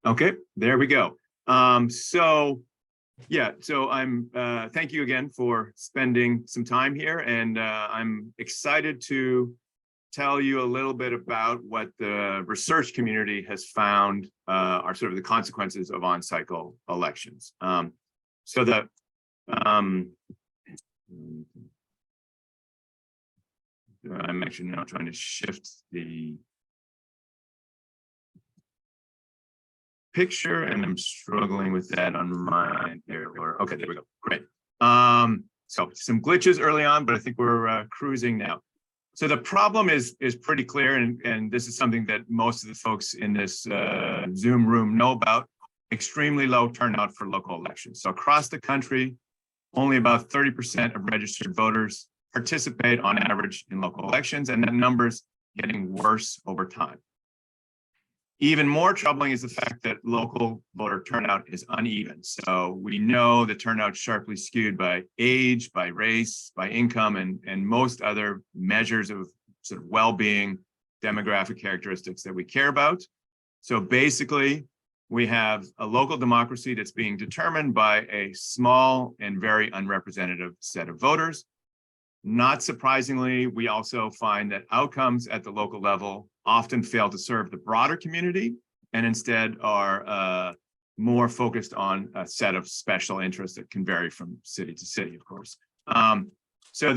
Okay, there we go. So I'm thank you again for spending some time here, and I'm excited to tell you a little bit about what the research community has found are sort of the consequences of on-cycle elections. I'm actually now trying to shift the picture, and I'm struggling with that on my there. Okay, there we go. Great. So some glitches early on, but I think we're cruising now. So the problem is pretty clear, and this is something that most of the folks in this Zoom room know about: extremely low turnout for local elections. So across the country, only about 30% of registered voters participate on average in local elections, and that number's getting worse over time. Even more troubling is the fact that local voter turnout is uneven. So we know the turnout sharply skewed by age, by race, by income, and most other measures of sort of well-being, demographic characteristics that we care about. So basically, we have a local democracy that's being determined by a small and very unrepresentative set of voters. Not surprisingly, we also find that outcomes at the local level often fail to serve the broader community and instead are more focused on a set of special interests that can vary from city to city, of course. So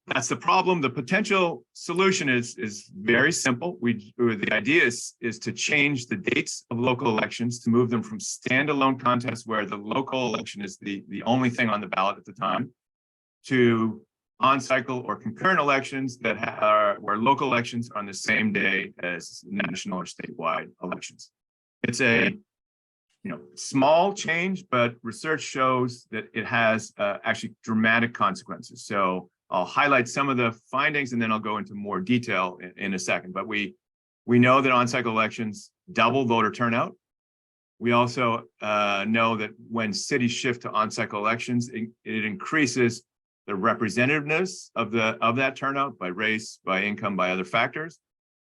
that's the problem. The potential solution is very simple. The idea is to change the dates of local elections, to move them from standalone contests where the local election is the only thing on the ballot at the time, to on-cycle or concurrent elections that where local elections are on the same day as national or statewide elections. It's a small change, but research shows that it has actually dramatic consequences. So I'll highlight some of the findings, and then I'll go into more detail in a second. But we know that on-cycle elections double voter turnout. We also know that when cities shift to on-cycle elections, it increases the representativeness of that turnout by race, by income, by other factors.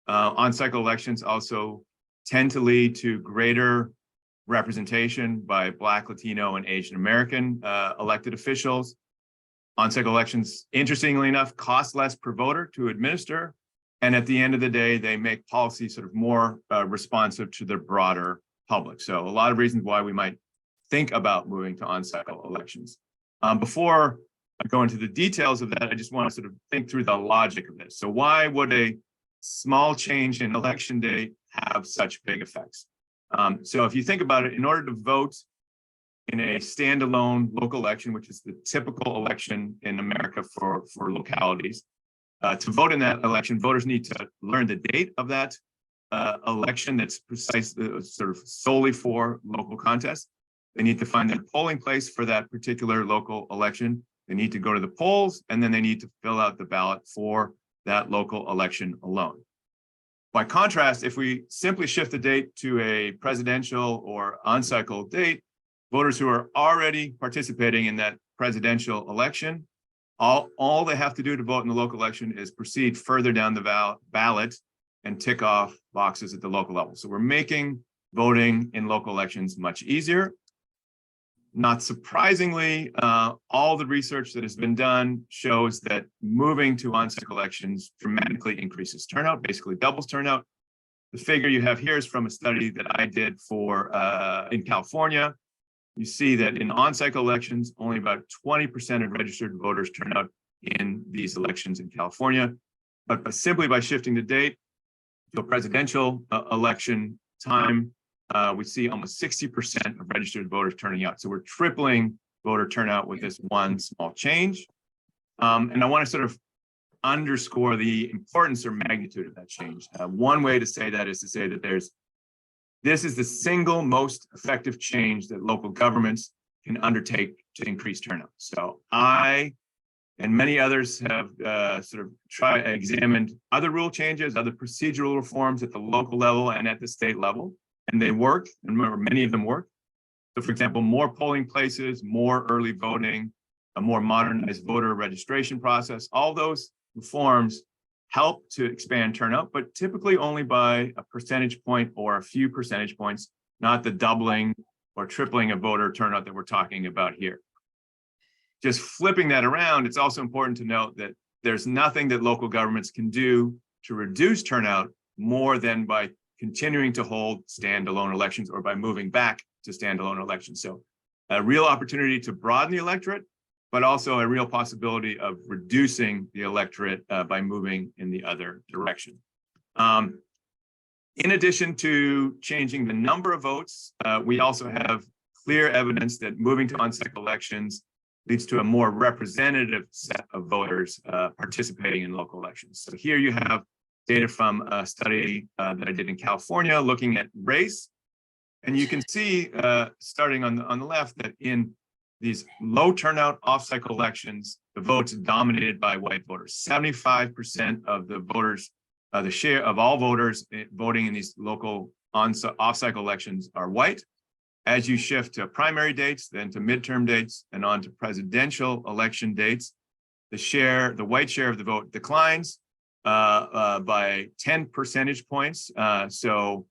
On-cycle elections also tend to lead to greater representation by Black, Latino, and Asian American elected officials. On-cycle elections, interestingly enough, cost less per voter to administer, and at the end of the day, they make policy sort of more responsive to the broader public. So a lot of reasons why we might think about moving to on-cycle elections. Before I go into the details of that, I just want to sort of think through the logic of this. So why would a small change in election day have such big effects? So if you think about it, in order to vote in a standalone local election, which is the typical election in America for localities, to vote in that election, voters need to learn the date of that election that's precisely sort of solely for local contest. They need to find their polling place for that particular local election. They need to go to the polls, and then they need to fill out the ballot for that local election alone. By contrast, if we simply shift the date to a presidential or on-cycle date, voters who are already participating in that presidential election, all they have to do to vote in the local election is proceed further down the ballot and tick off boxes at the local level. So we're making voting in local elections much easier. Not surprisingly, all the research that has been done shows that moving to on-cycle elections dramatically increases turnout, basically doubles turnout. The figure you have here is from a study that I did in California. You see that in on-cycle elections, only about 20% of registered voters turn out in these elections in California. But simply by shifting the date to a presidential election time, we see almost 60% of registered voters turning out. So we're tripling voter turnout with this one small change. And I want to sort of underscore the importance or magnitude of that change. One way to say that is to say that this is the single most effective change that local governments can undertake to increase turnout. So I and many others have sort of examined other rule changes, other procedural reforms at the local level and at the state level, and they work, and remember, many of them work. So for example, more polling places, more early voting, a more modernized voter registration process, all those reforms help to expand turnout, but typically only by a percentage point or a few percentage points, not the doubling or tripling of voter turnout that we're talking about here. Just flipping that around, it's also important to note that there's nothing that local governments can do to reduce turnout more than by continuing to hold standalone elections or by moving back to standalone elections. So a real opportunity to broaden the electorate, but also a real possibility of reducing the electorate by moving in the other direction. In addition to changing the number of votes, we also have clear evidence that moving to on-cycle elections leads to a more representative set of voters participating in local elections. So here you have data from a study that I did in California looking at race. And you can see, starting on the left, that in these low turnout off-cycle elections, the votes dominated by white voters. 75% of the voters, the share of all voters voting in these local off-cycle elections are white. As you shift to primary dates, then to midterm dates, and on to presidential election dates, the white share of the vote declines by 10 percentage points. So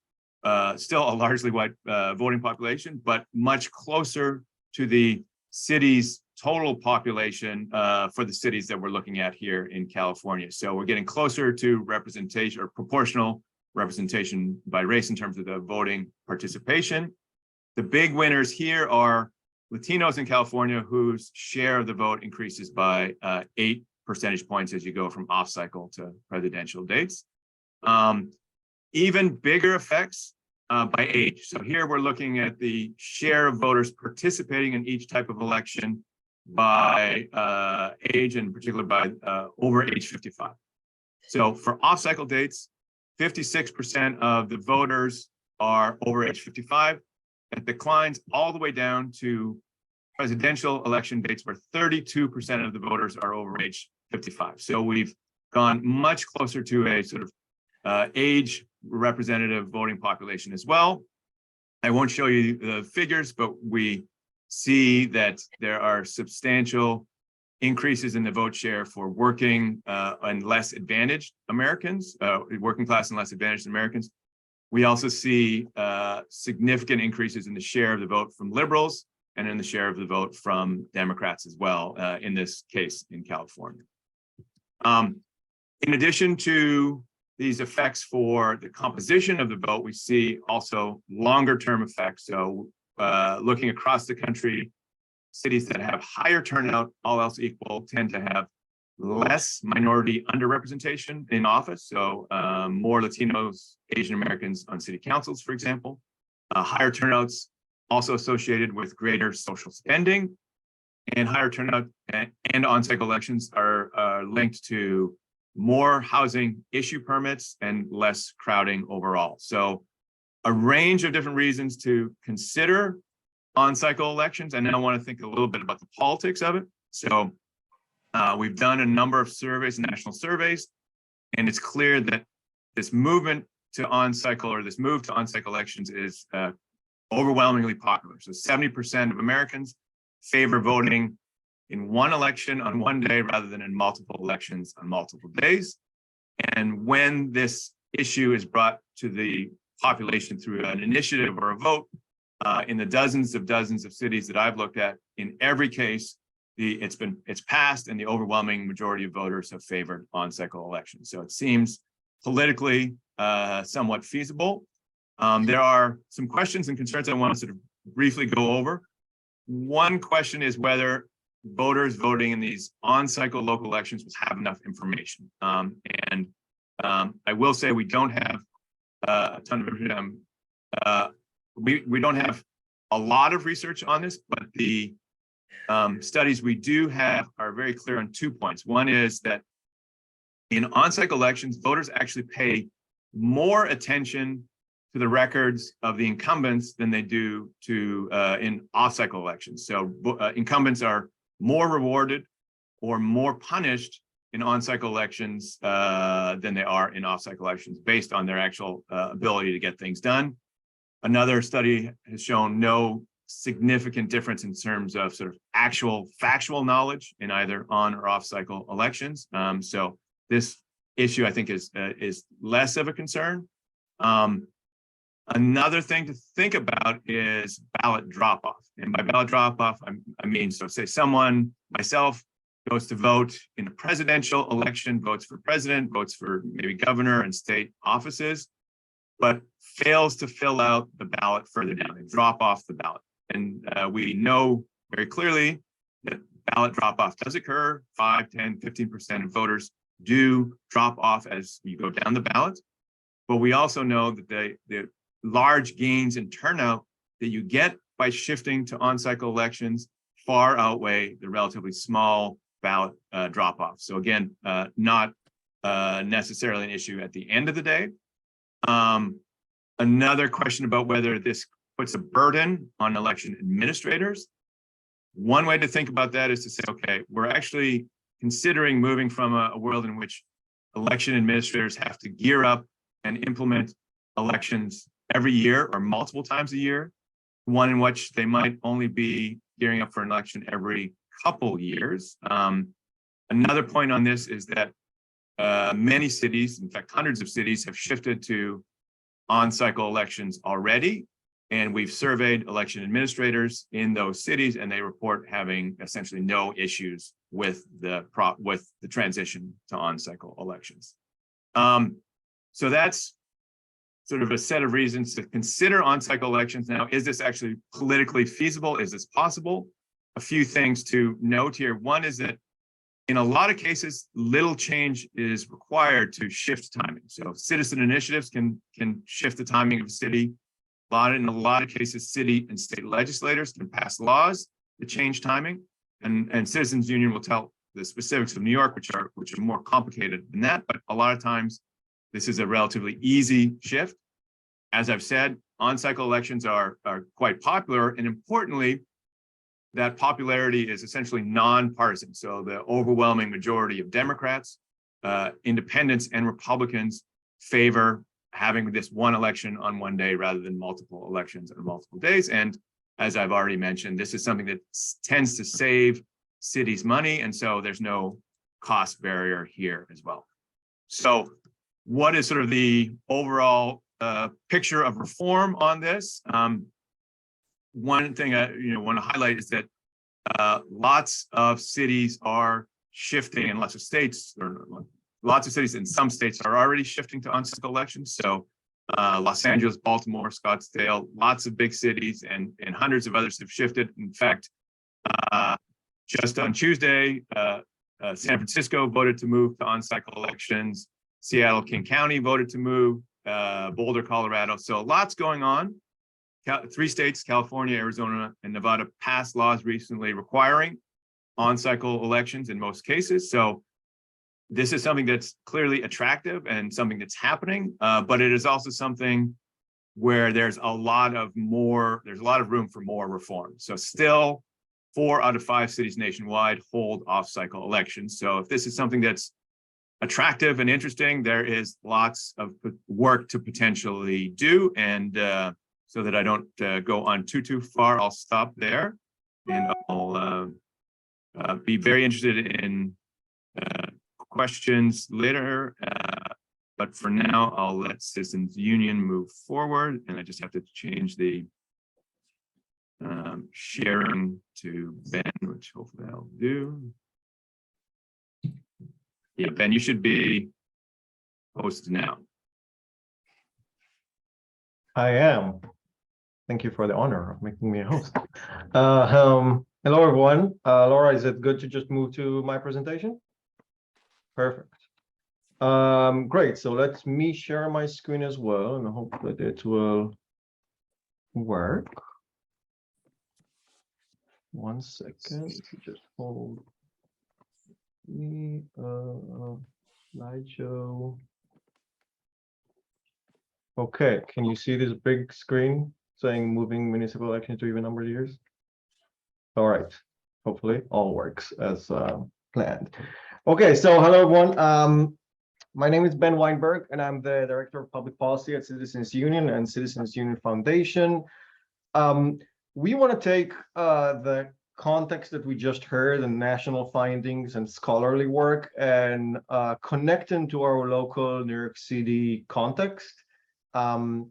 still a largely white voting population, but much closer to the city's total population for the cities that we're looking at here in California. So we're getting closer to representation or proportional representation by race in terms of the voting participation. The big winners here are Latinos in California, whose share of the vote increases by 8 percentage points as you go from off-cycle to presidential dates. Even bigger effects by age. So here we're looking at the share of voters participating in each type of election by age, and in particular by over age 55. So for off-cycle dates, 56% of the voters are over age 55. It declines all the way down to presidential election dates where 32% of the voters are over age 55. So we've gone much closer to a sort of age representative voting population as well. I won't show you the figures, but we see that there are substantial increases in the vote share for working and less advantaged Americans, working class and less advantaged Americans. We also see significant increases in the share of the vote from liberals and in the share of the vote from Democrats as well, in this case in California. In addition to these effects for the composition of the vote, we see also longer term effects. So looking across the country, cities that have higher turnout, all else equal, tend to have less minority underrepresentation in office. So more Latinos, Asian Americans on city councils, for example. Higher turnouts also associated with greater social spending, and higher turnout and on-cycle elections are linked to more housing issue permits and less crowding overall. So a range of different reasons to consider on-cycle elections. And then I want to think a little bit about the politics of it. So we've done a number of surveys, national surveys, and it's clear that this movement to on-cycle, or this move to on-cycle elections, is overwhelmingly popular. So 70% of Americans favor voting in one election on one day rather than in multiple elections on multiple days. And when this issue is brought to the population through an initiative or a vote, in the dozens of cities that I've looked at, in every case, it's passed, and the overwhelming majority of voters have favored on-cycle elections. So it seems politically somewhat feasible. There are some questions and concerns I want to sort of briefly go over. One question is whether voters voting in these on-cycle local elections will have enough information. And I will say we don't have a ton of information. We don't have a lot of research on this, but the studies we do have are very clear on 2 points. One is that in on-cycle elections, voters actually pay more attention to the records of the incumbents than they do to in off-cycle elections. So incumbents are more rewarded or more punished in on-cycle elections than they are in off-cycle elections based on their actual ability to get things done. Another study has shown no significant difference in terms of sort of actual factual knowledge in either on or off-cycle elections. So this issue, I think, is less of a concern. Another thing to think about is ballot drop-off. And by ballot drop-off, I mean, so say someone, myself, goes to vote in a presidential election, votes for president, votes for maybe governor and state offices, but fails to fill out the ballot further down. They drop off the ballot. And we know very clearly that ballot drop-off does occur. 5, 10, 15% of voters do drop off as you go down the ballot. But we also know that the large gains in turnout that you get by shifting to on-cycle elections far outweigh the relatively small ballot drop-off. So again, not necessarily an issue at the end of the day. Another question about whether this puts a burden on election administrators. One way to think about that is to say, okay, we're actually considering moving from a world in which election administrators have to gear up and implement elections every year or multiple times a year, one in which they might only be gearing up for an election every couple years. Another point on this is that many cities, in fact, hundreds of cities, have shifted to on-cycle elections already. And we've surveyed election administrators in those cities, and they report having essentially no issues with the transition to on-cycle elections. So that's sort of a set of reasons to consider on-cycle elections. Now, is this actually politically feasible? Is this possible? A few things to note here. One is that in a lot of cases, little change is required to shift timing. So citizen initiatives can shift the timing of a city. In a lot of cases, city and state legislators can pass laws to change timing. And Citizens Union will tell the specifics of New York, which are more complicated than that. But a lot of times, this is a relatively easy shift. As I've said, on-cycle elections are quite popular, and importantly, that popularity is essentially nonpartisan. So the overwhelming majority of Democrats, independents, and Republicans favor having this one election on one day rather than multiple elections on multiple days. And as I've already mentioned, this is something that tends to save cities money, and so there's no cost barrier here as well. So what is sort of the overall picture of reform on this? One thing I want to highlight is that lots of cities are shifting, and lots of states, or lots of cities in some states are already shifting to on-cycle elections. So Los Angeles, Baltimore, Scottsdale, lots of big cities, and hundreds of others have shifted. In fact, just on Tuesday, San Francisco voted to move to on-cycle elections. Seattle, King County voted to move. Boulder, Colorado. So lots going on. 3 states, California, Arizona, and Nevada, passed laws recently requiring on-cycle elections in most cases. So this is something that's clearly attractive and something that's happening, but it is also something where there's a lot of room for more reform. So still 4 out of 5 cities nationwide hold off-cycle elections. So if this is something that's attractive and interesting, there is lots of work to potentially do. And so that I don't go on too far, I'll stop there, and I'll be very interested in questions later. But for now, I'll let Citizens Union move forward, and I just have to change the sharing to Ben, which hopefully I'll do. Yeah, Ben, you should be host now. I am. Thank you for the honor of making me a host. Hello, everyone. Laura, is it good to just move to my presentation? Perfect. Great. So let me share my screen as well, and I hope that it will work. One second. Just hold me. Slideshow. Okay, can you see this big screen saying moving municipal election to even numbered years? All right, hopefully all works as planned. Okay, so hello everyone. My name is Ben Weinberg, and I'm the Director of Public Policy at Citizens Union and Citizens Union Foundation. We want to take the context that we just heard and national findings and scholarly work and connect them to our local New York City context. The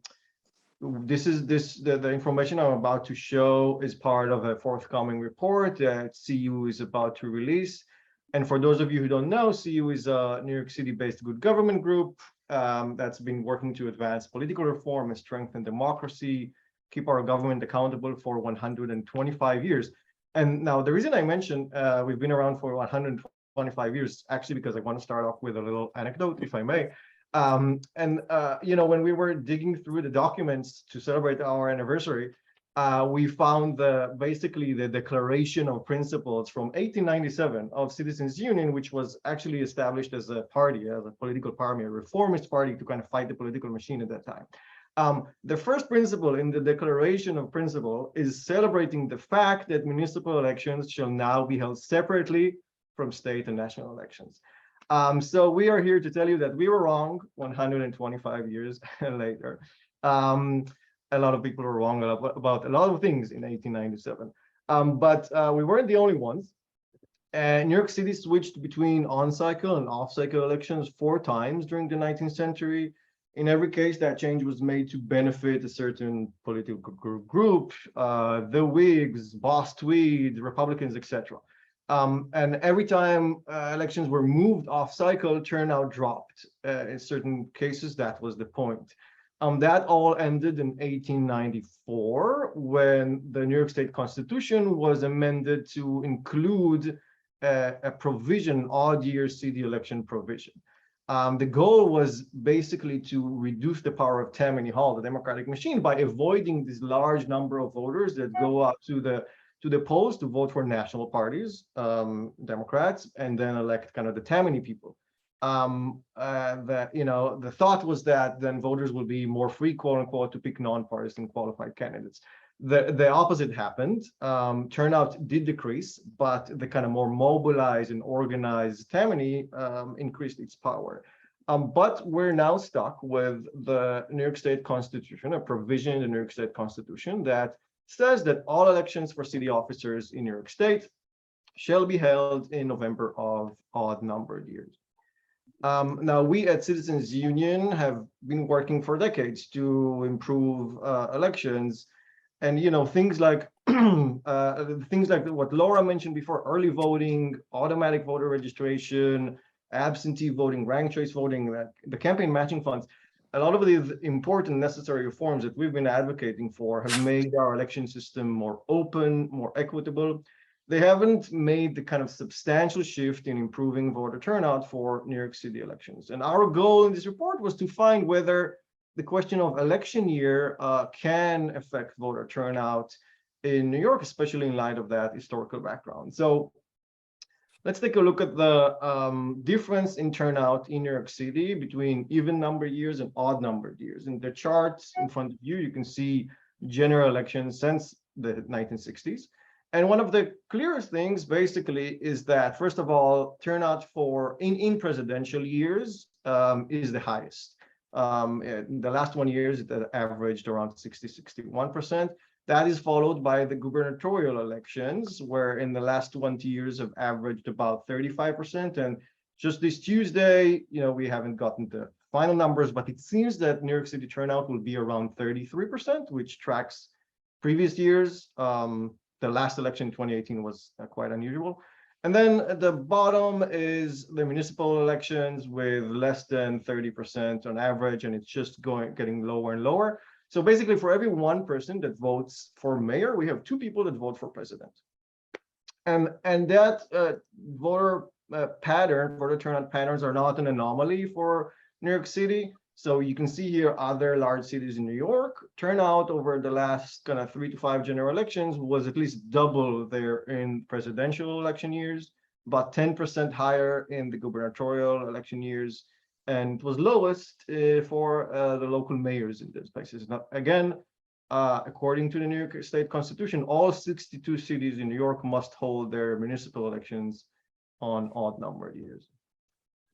information I'm about to show is part of a forthcoming report that CU is about to release. And for those of you who don't know, CU is a New York City-based good government group that's been working to advance political reform and strengthen democracy, keep our government accountable for 125 years. And now the reason I mentioned we've been around for 125 years, actually, because I want to start off with a little anecdote, if I may. When we were digging through the documents to celebrate our anniversary, we found basically the Declaration of Principles from 1897 of Citizens Union, which was actually established as a party, as a political party, a reformist party to kind of fight the political machine at that time. The first principle in the Declaration of Principle is celebrating the fact that municipal elections shall now be held separately from state and national elections. So we are here to tell you that we were wrong 125 years later. A lot of people were wrong about a lot of things in 1897, but we weren't the only ones. And New York City switched between on-cycle and off-cycle elections 4 times during the 19th century. In every case, that change was made to benefit a certain political group, the Whigs, Boss Tweed, Republicans, etc. And every time elections were moved off cycle, turnout dropped. In certain cases, that was the point. That all ended in 1894 when the New York State Constitution was amended to include a provision, odd year city election provision. The goal was basically to reduce the power of Tammany Hall, the Democratic machine, by avoiding this large number of voters that go up to the polls to vote for national parties, Democrats, and then elect kind of the Tammany people. The thought was that then voters will be more free, quote unquote, to pick nonpartisan qualified candidates. The opposite happened. Turnout did decrease, but the kind of more mobilized and organized Tammany increased its power. But we're now stuck with the New York State Constitution, a provision in the New York State Constitution that says that all elections for city officers in New York State shall be held in November of odd-numbered years. Now, we at Citizens Union have been working for decades to improve elections, and things like what Laura mentioned before: early voting, automatic voter registration, absentee voting, ranked choice voting, the campaign matching funds. A lot of these important necessary reforms that we've been advocating for have made our election system more open, more equitable. They haven't made the kind of substantial shift in improving voter turnout for New York City elections. And our goal in this report was to find whether the question of election year can affect voter turnout in New York, especially in light of that historical background. So let's take a look at the difference in turnout in New York City between even numbered years and odd numbered years. In the charts in front of you, you can see general elections since the 1960s. And one of the clearest things basically is that, first of all, turnout in presidential years is the highest. In the last 1 year, it averaged around 60-61%. That is followed by the gubernatorial elections, where in the last 20 years have averaged about 35%. And just this Tuesday, we haven't gotten the final numbers, but it seems that New York City turnout will be around 33%, which tracks previous years. The last election in 2018 was quite unusual. And then at the bottom is the municipal elections with less than 30% on average, and it's just getting lower and lower. So basically, for every one person that votes for mayor, we have 2 people that vote for president. And that voter turnout patterns are not an anomaly for New York City. So you can see here other large cities in New York, turnout over the last kind of 3 to 5 general elections was at least double there in presidential election years, about 10% higher in the gubernatorial election years, and it was lowest for the local mayors in those places. Now, again, according to the New York State Constitution, all 62 cities in New York must hold their municipal elections on odd-numbered years.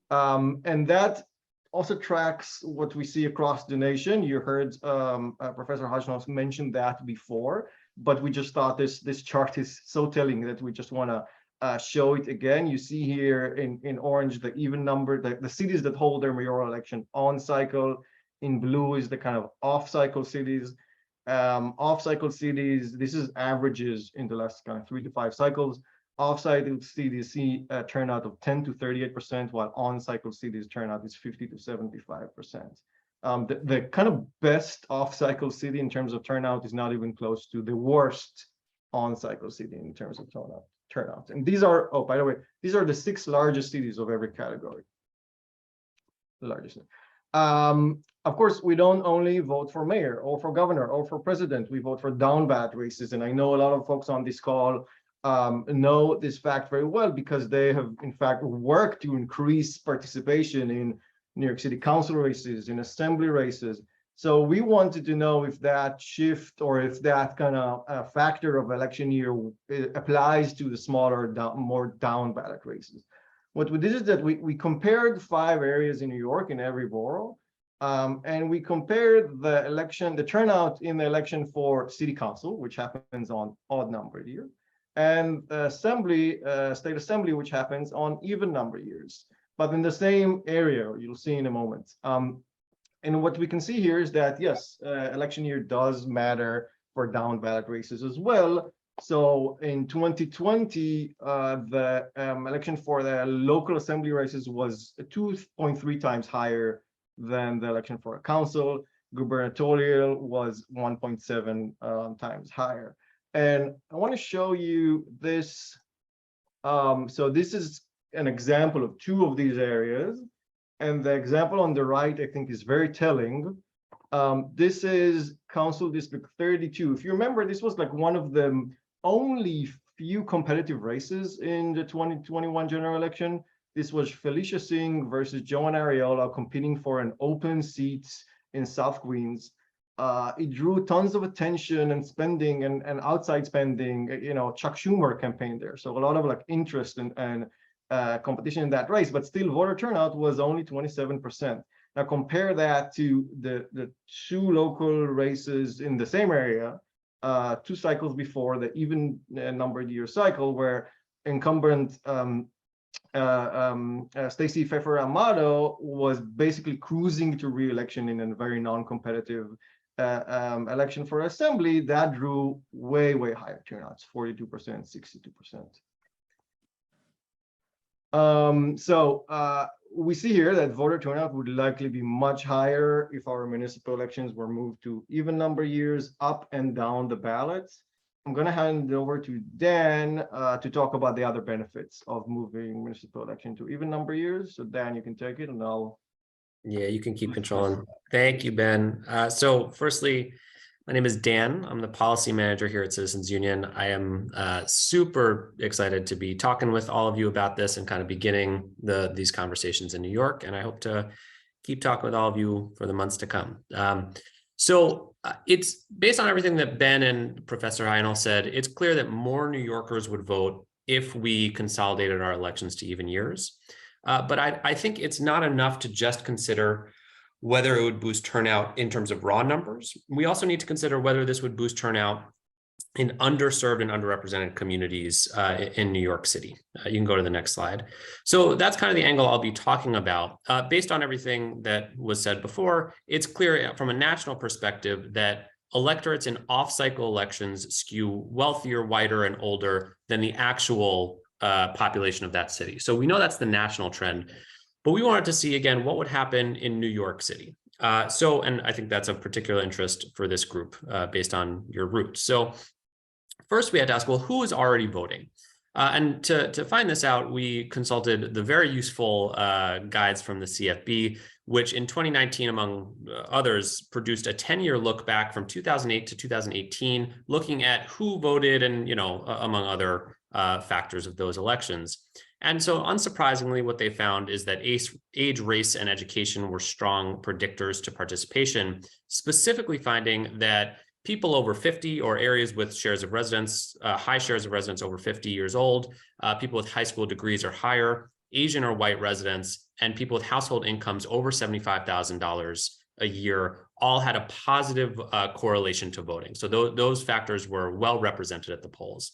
And that also tracks what we see across the nation. You heard Professor Hajnal mention that before. but we just thought this chart is so telling that we just want to show it again. You see here in orange the even number, the cities that hold their mayoral election on cycle. In blue is the kind of off-cycle cities. Off-cycle cities, this is averages in the last kind of 3 to 5 cycles. Off-cycle cities see a turnout of 10 to 38%, while on-cycle cities turnout is 50 to 75%. The kind of best off-cycle city in terms of turnout is not even close to the worst on-cycle city in terms of turnout. And these are, oh, by the way, these are the 6 largest cities of every category. The largest. Of course, we don't only vote for mayor or for governor or for president. We vote for down ballot races. And I know a lot of folks on this call know this fact very well because they have, in fact, worked to increase participation in New York City Council races, in assembly races. So we wanted to know if that shift or if that kind of factor of election year applies to the smaller, more down ballot races. What we did is that we compared 5 areas in New York in every borough, and we compared the turnout in the election for city council, which happens on odd numbered year, and assembly, state assembly, which happens on even number years, but in the same area. You'll see in a moment. And what we can see here is that yes, election year does matter for down ballot races as well. So in 2020, the election for the local assembly races was 2.3 times higher than the election for a council. Gubernatorial was 1.7 times higher. And I want to show you this. So this is an example of 2 of these areas. And the example on the right, I think, is very telling. This is Council District 32. If you remember, this was like one of the only few competitive races in the 2021 general election. This was Felicia Singh versus Joan Ariola competing for an open seat in South Queens. It drew tons of attention and spending and outside spending. You know, Chuck Schumer campaigned there, so a lot of like interest and competition in that race. But still, voter turnout was only 27%. Now compare that to the 2 local races in the same area, 2 cycles before, the even numbered year cycle, where incumbent Stacey Pfeffer Amato was basically cruising to re-election in a very non-competitive election for assembly. That drew way higher turnouts, 42%, 62%. So we see here that voter turnout would likely be much higher if our municipal elections were moved to even number years up and down the ballots. I'm going to hand it over to Dan to talk about the other benefits of moving municipal election to even number years. So Dan, you can take it and I'll. Yeah, you can keep controlling. Thank you, Ben. So firstly, my name is Dan. I'm the policy manager here at Citizens Union. I am super excited to be talking with all of you about this and kind of beginning these conversations in New York. And I hope to keep talking with all of you for the months to come. So it's based on everything that Ben and Professor Hajnal said. It's clear that more New Yorkers would vote if we consolidated our elections to even years. But I think it's not enough to just consider whether it would boost turnout in terms of raw numbers. We also need to consider whether this would boost turnout in underserved and underrepresented communities in New York City. You can go to the next slide. So that's kind of the angle I'll be talking about. Based on everything that was said before, it's clear from a national perspective that electorates in off-cycle elections skew wealthier, whiter, and older than the actual population of that city. So we know that's the national trend. But we wanted to see, again, what would happen in New York City. And I think that's of particular interest for this group based on your roots. So first we had to ask, well, who is already voting? And to find this out, we consulted the very useful guides from the CFB, which in 2019, among others, produced a 10-year look back from 2008 to 2018, looking at who voted and, among other factors of those elections. And so unsurprisingly, what they found is that age, race, and education were strong predictors to participation, specifically finding that people over 50 or areas with shares of residence, high shares of residence over 50 years old, people with high school degrees or higher, Asian or white residents, and people with household incomes over $75,000 a year all had a positive correlation to voting. So those factors were well represented at the polls.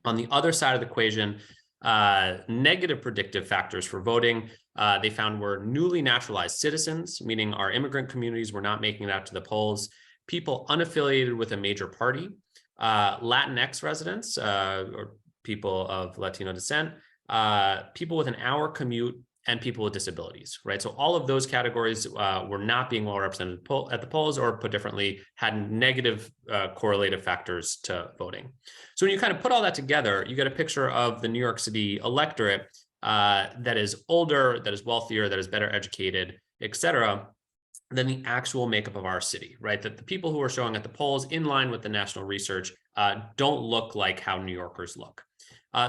On the other side of the equation, negative predictive factors for voting, they found were newly naturalized citizens, meaning our immigrant communities were not making it out to the polls, people unaffiliated with a major party, Latinx residents or people of Latino descent, people with an hour commute, and people with disabilities, right? So all of those categories were not being well represented at the polls, or put differently, had negative correlative factors to voting. So when you kind of put all that together, you get a picture of the New York City electorate that is older, that is wealthier, that is better educated, et cetera, than the actual makeup of our city, right? That the people who are showing at the polls, in line with the national research, don't look like how New Yorkers look.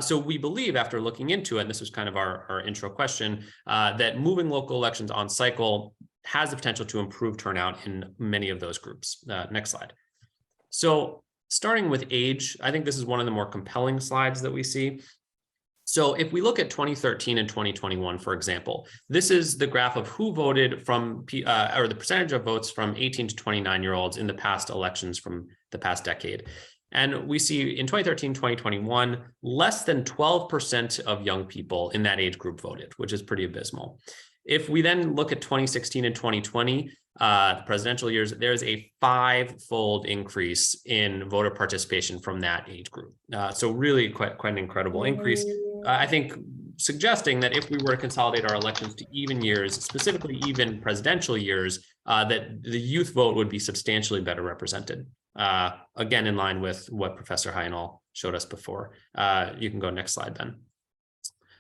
So we believe, after looking into it, and this was kind of our intro question, that moving local elections on cycle has the potential to improve turnout in many of those groups. Next slide. So starting with age, I think this is one of the more compelling slides that we see. So if we look at 2013 and 2021, for example, this is the graph of who voted from, or the percentage of votes from 18 to 29-year-olds in the past elections from the past decade. And we see in 2013, 2021, less than 12% of young people in that age group voted, which is pretty abysmal. If we then look at 2016 and 2020, the presidential years, there's a 5-fold increase in voter participation from that age group. So really quite an incredible increase. I think suggesting that if we were to consolidate our elections to even years, specifically even presidential years, that the youth vote would be substantially better represented. Again, in line with what Professor Hajnal showed us before. You can go next slide, Ben.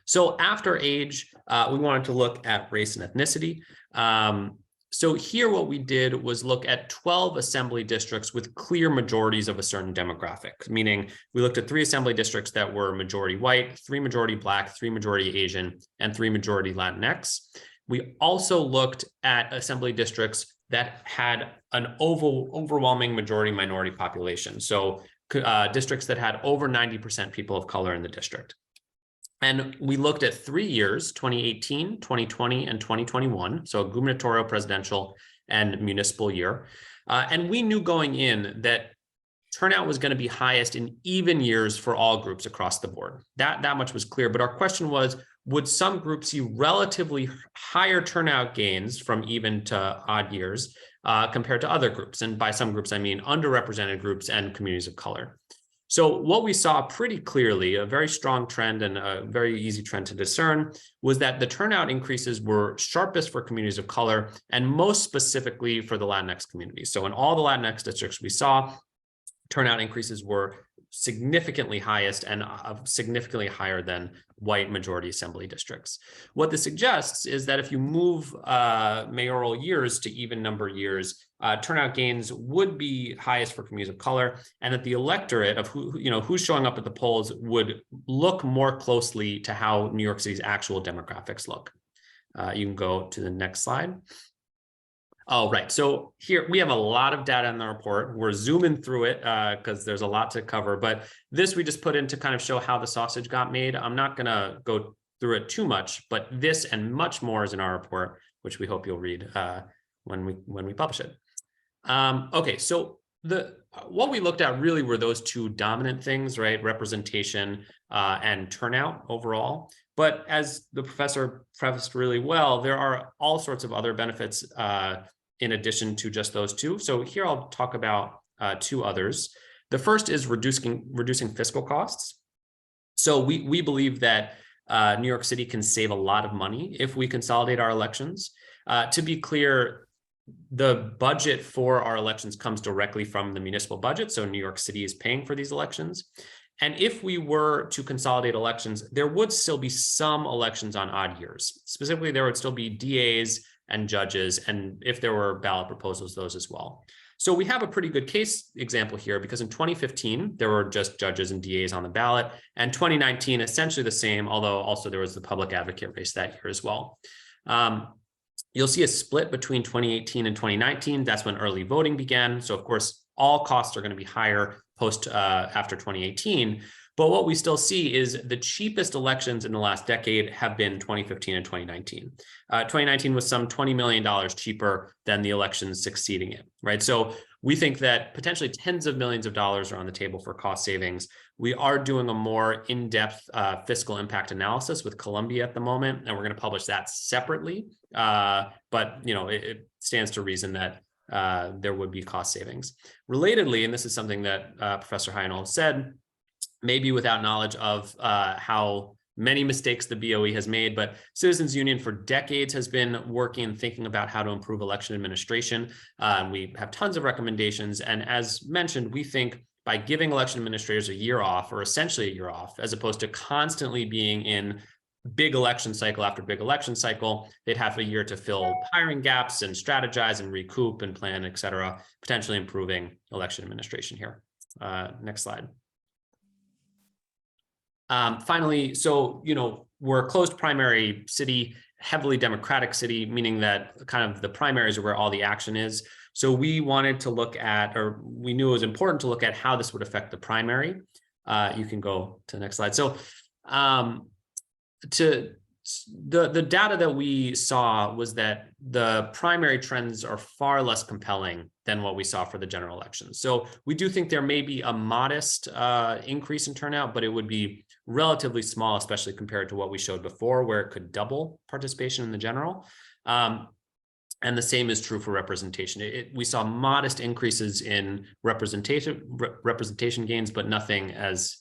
So after age, we wanted to look at race and ethnicity. So here what we did was look at 12 assembly districts with clear majorities of a certain demographic, meaning we looked at 3 assembly districts that were majority white, 3 majority Black, 3 majority Asian, and 3 majority Latinx. We also looked at assembly districts that had an overwhelming majority minority population. So districts that had over 90% people of color in the district. And we looked at 3 years, 2018, 2020, and 2021. So a gubernatorial, presidential, and municipal year. And we knew going in that turnout was going to be highest in even years for all groups across the board. That much was clear. But our question was, would some groups see relatively higher turnout gains from even to odd years compared to other groups? And by some groups, I mean underrepresented groups and communities of color. So what we saw pretty clearly, a very strong trend and a very easy trend to discern, was that the turnout increases were sharpest for communities of color and most specifically for the Latinx community. So in all the Latinx districts we saw, turnout increases were significantly highest and significantly higher than white majority assembly districts. What this suggests is that if you move mayoral years to even number years, turnout gains would be highest for communities of color, and that the electorate of who's showing up at the polls would look more closely to how New York City's actual demographics look. You can go to the next slide. Oh, right. So here we have a lot of data in the report. We're zooming through it because there's a lot to cover, but this we just put in to kind of show how the sausage got made. I'm not going to go through it too much, but this and much more is in our report, which we hope you'll read when we publish it. Okay, so what we looked at really were those 2 dominant things, right? Representation and turnout overall. But as the professor prefaced really well, there are all sorts of other benefits in addition to just those 2. So here I'll talk about 2 others. The first is reducing fiscal costs. So we believe that New York City can save a lot of money if we consolidate our elections. To be clear, the budget for our elections comes directly from the municipal budget. So New York City is paying for these elections. And if we were to consolidate elections, there would still be some elections on odd years. Specifically, there would still be DAs and judges, and if there were ballot proposals, those as well. So we have a pretty good case example here, because in 2015, there were just judges and DAs on the ballot, and 2019, essentially the same, although also there was the public advocate race that year as well. You'll see a split between 2018 and 2019. That's when early voting began. So of course, all costs are going to be higher after 2018. But what we still see is the cheapest elections in the last decade have been 2015 and 2019. 2019 was some $20 million cheaper than the elections succeeding it, right? So we think that potentially tens of millions of dollars are on the table for cost savings. We are doing a more in-depth fiscal impact analysis with Columbia at the moment, and we're going to publish that separately. But it stands to reason that there would be cost savings. Relatedly, and this is something that Professor Hajnal said, maybe without knowledge of how many mistakes the BOE has made, but Citizens Union for decades has been working and thinking about how to improve election administration. We have tons of recommendations. And as mentioned, we think by giving election administrators a year off, or essentially a year off, as opposed to constantly being in big election cycle after big election cycle, they'd have a year to fill hiring gaps and strategize and recoup and plan, et cetera, potentially improving election administration here. Next slide. Finally, so, we're a closed primary city, heavily Democratic city, meaning that kind of the primaries are where all the action is. So we wanted to look at, or we knew it was important to look at how this would affect the primary. You can go to the next slide. So the data that we saw was that the primary trends are far less compelling than what we saw for the general election. So we do think there may be a modest increase in turnout, but it would be relatively small, especially compared to what we showed before, where it could double participation in the general. And the same is true for representation. We saw modest increases in representation gains, but nothing as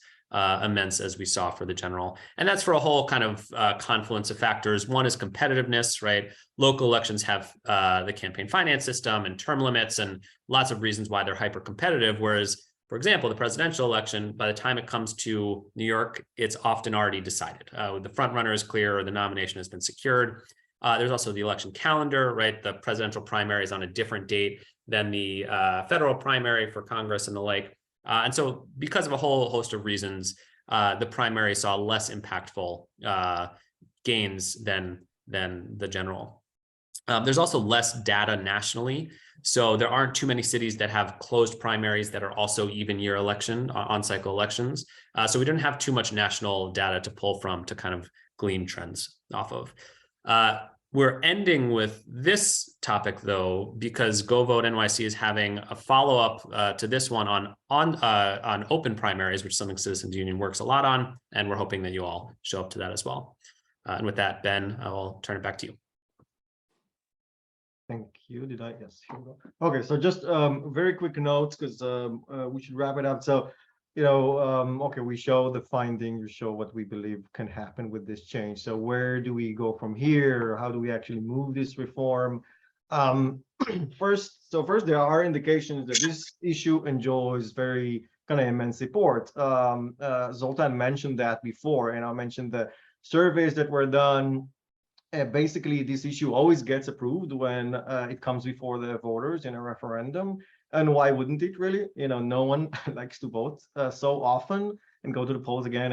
immense as we saw for the general. And that's for a whole kind of confluence of factors. One is competitiveness, right? Local elections have the campaign finance system and term limits and lots of reasons why they're hyper competitive. Whereas, for example, the presidential election, by the time it comes to New York, it's often already decided. The front runner is clear or the nomination has been secured. There's also the election calendar, right? The presidential primary is on a different date than the federal primary for Congress and the like. And so because of a whole host of reasons, the primary saw less impactful gains than the general. There's also less data nationally. So there aren't too many cities that have closed primaries that are also even year election on cycle elections. So we didn't have too much national data to pull from to kind of glean trends off of. We're ending with this topic though, because GoVoteNYC is having a follow-up to this one on open primaries, which is something Citizens Union works a lot on, and we're hoping that you all show up to that as well. And with that, Ben, I will turn it back to you. Thank you. Did I? Yes. Here we go. Okay, so just very quick notes because we should wrap it up. So, okay, we show the findings, we show what we believe can happen with this change. So where do we go from here? How do we actually move this reform? First, there are indications that this issue enjoys very kind of immense support. Zoltan mentioned that before, and I mentioned the surveys that were done. Basically, this issue always gets approved when it comes before the voters in a referendum. And why wouldn't it really? No one likes to vote so often and go to the polls again.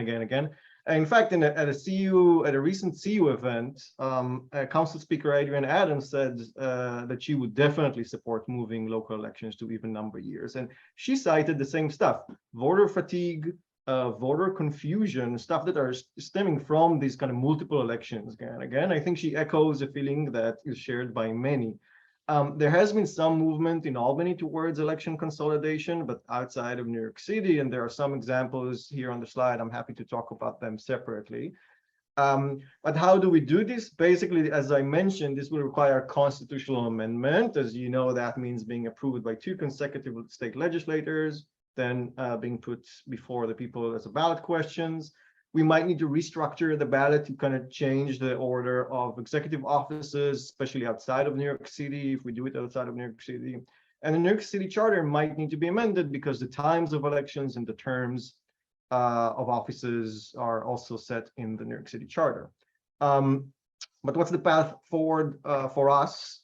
In fact, at a recent CU event, Council Speaker Adrienne Adams said that she would definitely support moving local elections to even number years. And she cited the same stuff: voter fatigue, voter confusion, stuff that are stemming from these kind of multiple elections again. I think she echoes a feeling that is shared by many. There has been some movement in Albany towards election consolidation, but outside of New York City, and there are some examples here on the slide. I'm happy to talk about them separately. But how do we do this? Basically, as I mentioned, this will require a constitutional amendment. As you know, that means being approved by 2 consecutive state legislators, then being put before the people as a ballot questions. We might need to restructure the ballot to kind of change the order of executive offices, especially outside of New York City, if we do it outside of New York City. And the New York City charter might need to be amended because the times of elections and the terms of offices are also set in the New York City charter. But what's the path forward for us?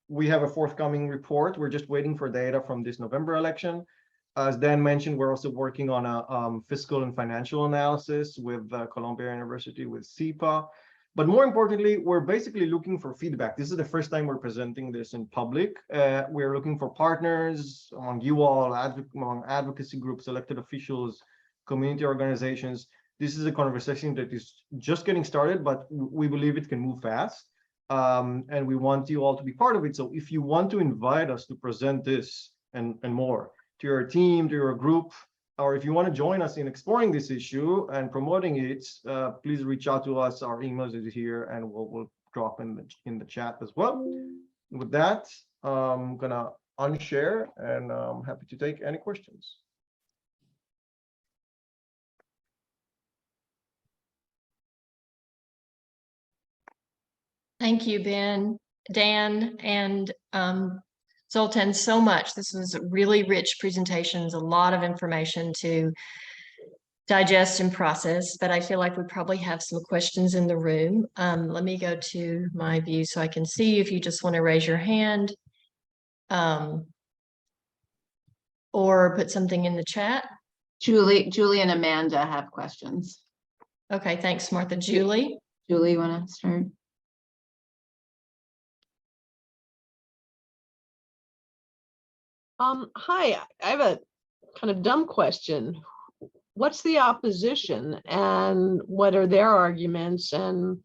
We have a forthcoming report. We're just waiting for data from this November election. As Dan mentioned, we're also working on a fiscal and financial analysis with Columbia University, with SEPA. But more importantly, we're basically looking for feedback. This is the first time we're presenting this in public. We're looking for partners among you all, among advocacy groups, elected officials, community organizations. This is a conversation that is just getting started, but we believe it can move fast. And we want you all to be part of it. So if you want to invite us to present this and more to your team, to your group, or if you want to join us in exploring this issue and promoting it, please reach out to us. Our email is here, and we'll drop in the chat as well. With that, I'm gonna unshare, and I'm happy to take any questions. Thank you, Ben, Dan, and Zoltan, so much. This was really rich presentations, a lot of information to digest and process, but I feel like we probably have some questions in the room. Let me go to my view so I can see if you just want to raise your hand or put something in the chat. Julie and Amanda have questions. Okay, thanks, Martha. Julie? Julie, you want to start? Hi, I have a kind of dumb question. What's the opposition and what are their arguments, and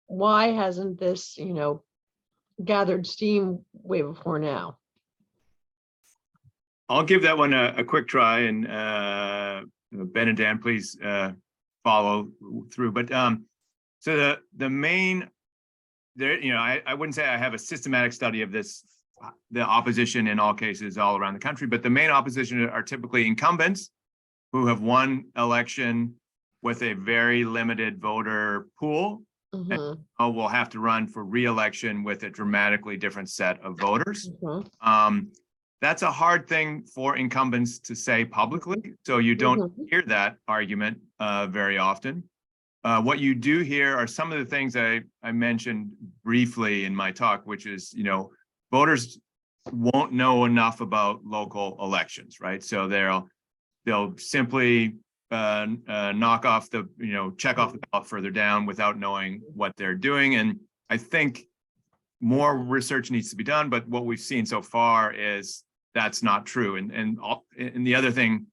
why hasn't this, gathered steam way before now? I'll give that one a quick try, and Ben and Dan, please follow through. But so the main, I wouldn't say I have a systematic study of this, the opposition in all cases all around the country, but the main opposition are typically incumbents who have won election with a very limited voter pool, and will have to run for re-election with a dramatically different set of voters. That's a hard thing for incumbents to say publicly, so you don't hear that argument very often. What you do hear are some of the things I mentioned briefly in my talk, which is, voters won't know enough about local elections, right? So they'll simply knock off the, check off the ballot further down without knowing what they're doing. And I think more research needs to be done, but what we've seen so far is that's not true. And the other thing,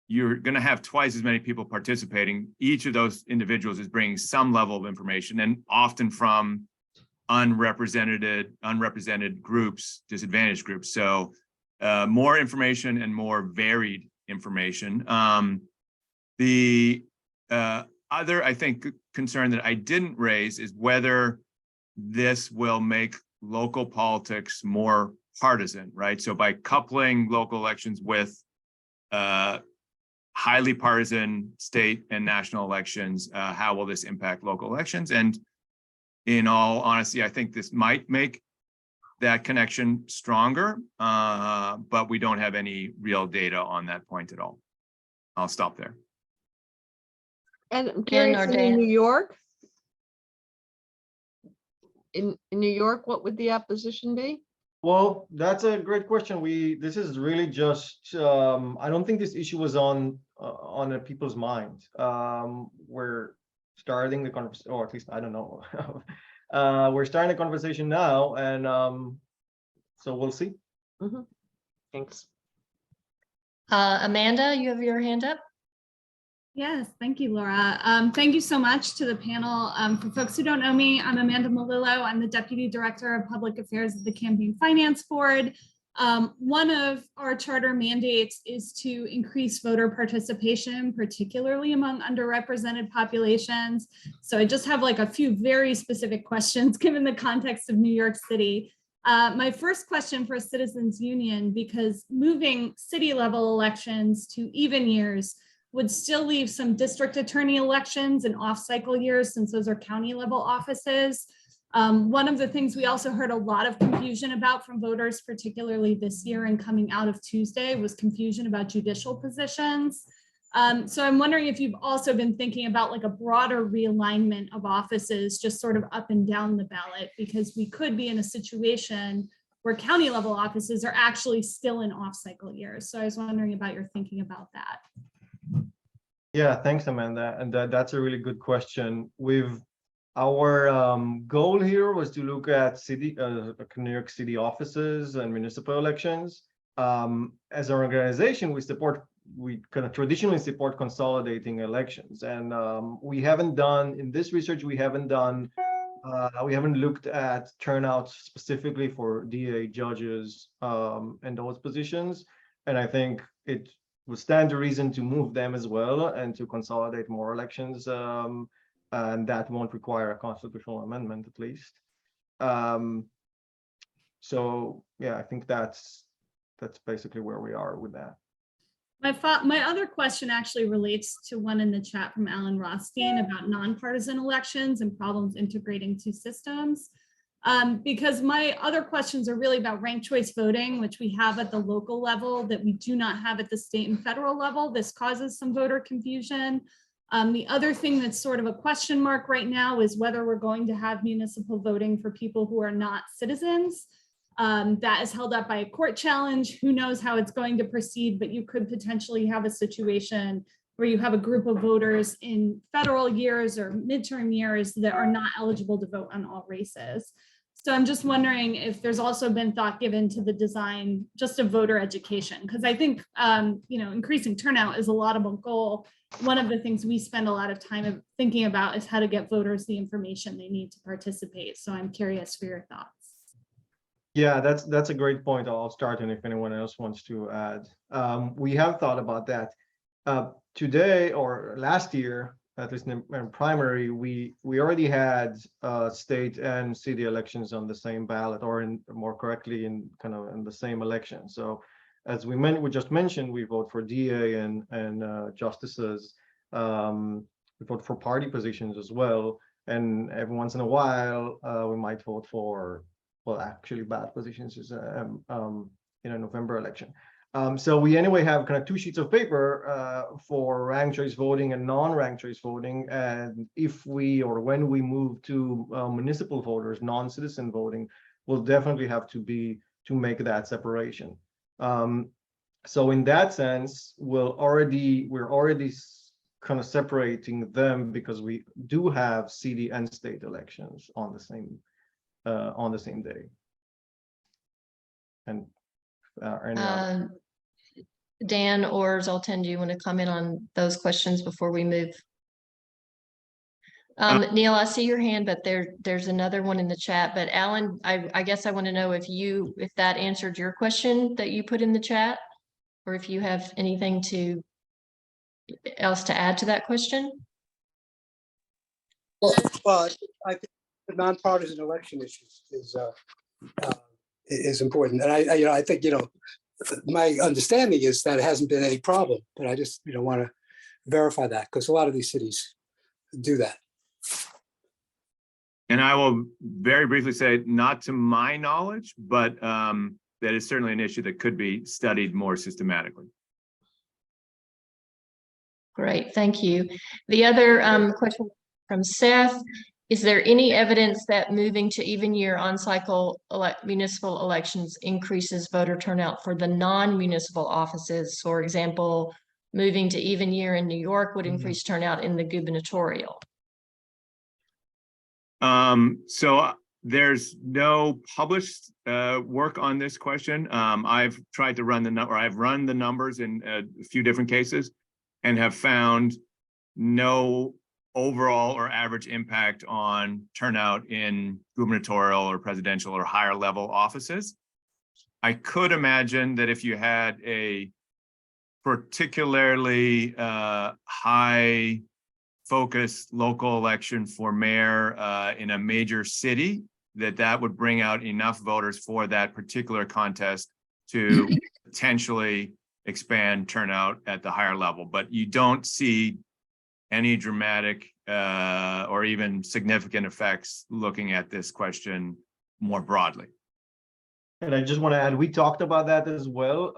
you're going to have twice as many people participating. Each of those individuals is bringing some level of information, and often from unrepresented groups, disadvantaged groups. So more information and more varied information. The other, I think, concern that I didn't raise is whether this will make local politics more partisan, right? So by coupling local elections with highly partisan state and national elections, how will this impact local elections? And in all honesty, I think this might make that connection stronger, but we don't have any real data on that point at all. I'll stop there. And I'm curious, in New York, in New York, what would the opposition be? Well, that's a great question. This is really just, I don't think this issue was on people's mind. We're starting the conversation, or at least I don't know. We're starting the conversation now, and so we'll see. Thanks. Amanda, you have your hand up. Yes, thank you, Laura. Thank you so much to the panel. For folks who don't know me, I'm Amanda Melillo. I'm the Deputy Director of Public Affairs at the Campaign Finance Board. One of our charter mandates is to increase voter participation, particularly among underrepresented populations. So I just have like a few very specific questions given the context of New York City. My first question for Citizens Union, because moving city level elections to even years would still leave some district attorney elections and off-cycle years, since those are county level offices. One of the things we also heard a lot of confusion about from voters, particularly this year and coming out of Tuesday, was confusion about judicial positions. So I'm wondering if you've also been thinking about like a broader realignment of offices, just sort of up and down the ballot, because we could be in a situation where county level offices are actually still in off-cycle years. So I was wondering about your thinking about that. Yeah, thanks, Amanda. And that's a really good question. Our goal here was to look at New York City offices and municipal elections. As an organization, we support we kind of traditionally support consolidating elections, and we haven't done in this research. We haven't looked at turnout specifically for DA, judges, and those positions. And I think it would stand to reason to move them as well and to consolidate more elections, and that won't require a constitutional amendment at least. So yeah, I think that's basically where we are with that. My other question actually relates to one in the chat from Alan Rothstein about nonpartisan elections and problems integrating two systems. Because my other questions are really about ranked choice voting, which we have at the local level that we do not have at the state and federal level. This causes some voter confusion. The other thing that's sort of a question mark right now is whether we're going to have municipal voting for people who are not citizens. That is held up by a court challenge. Who knows how it's going to proceed, but you could potentially have a situation where you have a group of voters in federal years or midterm years that are not eligible to vote on all races. So I'm just wondering if there's also been thought given to the design just of voter education, because I think increasing turnout is a laudable goal. One of the things we spend a lot of time thinking about is how to get voters the information they need to participate. So I'm curious for your thoughts. Yeah, that's a great point. I'll start, and if anyone else wants to add, we have thought about that. Today or last year, at least in primary, we already had state and city elections on the same ballot, or more correctly, in the same election. So as we just mentioned, we vote for DA and justices. We vote for party positions as well, and every once in a while we might vote for, well, actually bad positions is in a November election. So we anyway have kind of two sheets of paper for ranked choice voting and non-ranked choice voting. And if we, or when we move to municipal voters, non-citizen voting, will definitely have to make that separation. So in that sense, we're already kind of separating them because we do have city and state elections on the same day. And Dan or Zoltan, do you want to comment on those questions before we move? Neil, I see your hand, but there's another one in the chat. But Alan, I guess I want to know if that answered your question that you put in the chat, or if you have anything else to add to that question. Well, I think the nonpartisan election issues is important, and I think my understanding is that it hasn't been any problem, but I just want to verify that because a lot of these cities do that. And I will very briefly say, not to my knowledge, but that is certainly an issue that could be studied more systematically. Great, thank you. The other question from Seth: is there any evidence that moving to even year on-cycle municipal elections increases voter turnout for the non-municipal offices? For example, moving to even year in New York would increase turnout in the gubernatorial. So there's no published work on this question. I've tried to run I've run the numbers in a few different cases and have found no overall or average impact on turnout in gubernatorial or presidential or higher level offices. I could imagine that if you had a particularly high focused local election for mayor in a major city, that would bring out enough voters for that particular contest to potentially expand turnout at the higher level. But you don't see any dramatic or even significant effects looking at this question more broadly. And I just want to add, we talked about that as well,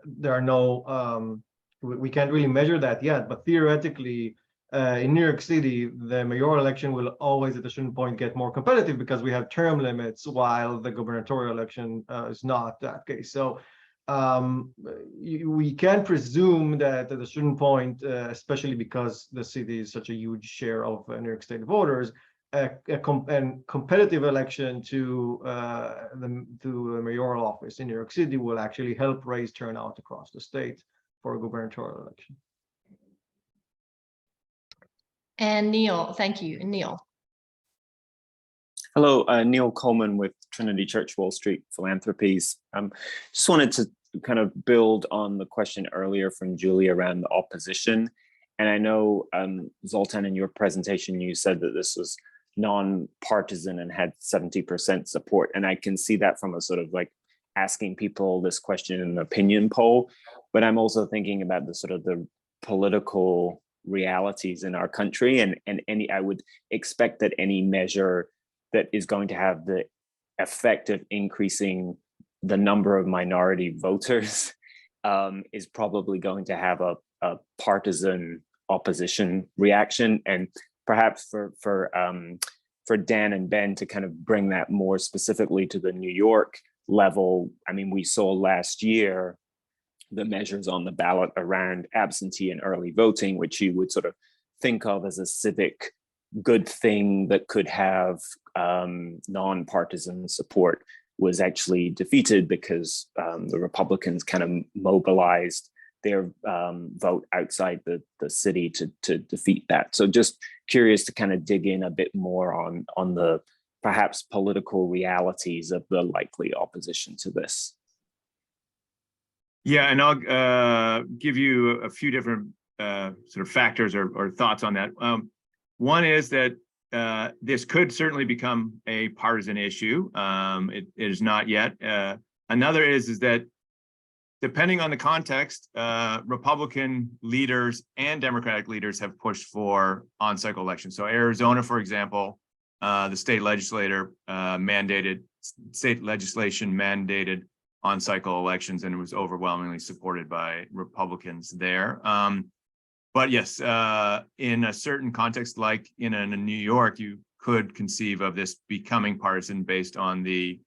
there are no, we can't really measure that yet, but theoretically, in New York City, the mayoral election will always at a certain point get more competitive because we have term limits, while the gubernatorial election is not that case. So we can presume that at a certain point, especially because the city is such a huge share of New York State voters, a competitive election to the mayoral office in New York City will actually help raise turnout across the state. for a gubernatorial election. And Neil, thank you. And Neil. Hello, Neil Coleman with Trinity Church Wall Street Philanthropies. Just wanted to kind of build on the question earlier from Julie around the opposition. And I know, Zoltan, in your presentation, you said that this was non-partisan and had 70% support. And I can see that from a sort of like asking people this question in an opinion poll. But I'm also thinking about the sort of the political realities in our country. And I would expect that any measure that is going to have the effect of increasing the number of minority voters is probably going to have a partisan opposition reaction. And perhaps for Dan and Ben to kind of bring that more specifically to the New York level, I mean, we saw last year the measures on the ballot around absentee and early voting, which you would sort of think of as a civic good thing that could have non-partisan support, was actually defeated because the Republicans kind of mobilized their vote outside the city to defeat that. So just curious to kind of dig in a bit more on the perhaps political realities of the likely opposition to this. Yeah, and I'll give you a few different sort of factors or thoughts on that. One is that this could certainly become a partisan issue. It is not yet. Another is that depending on the context, Republican leaders and Democratic leaders have pushed for on-cycle elections. So Arizona, for example, the state legislation mandated on-cycle elections, and it was overwhelmingly supported by Republicans there. But yes, in a certain context, like in New York, you could conceive of this becoming partisan based on the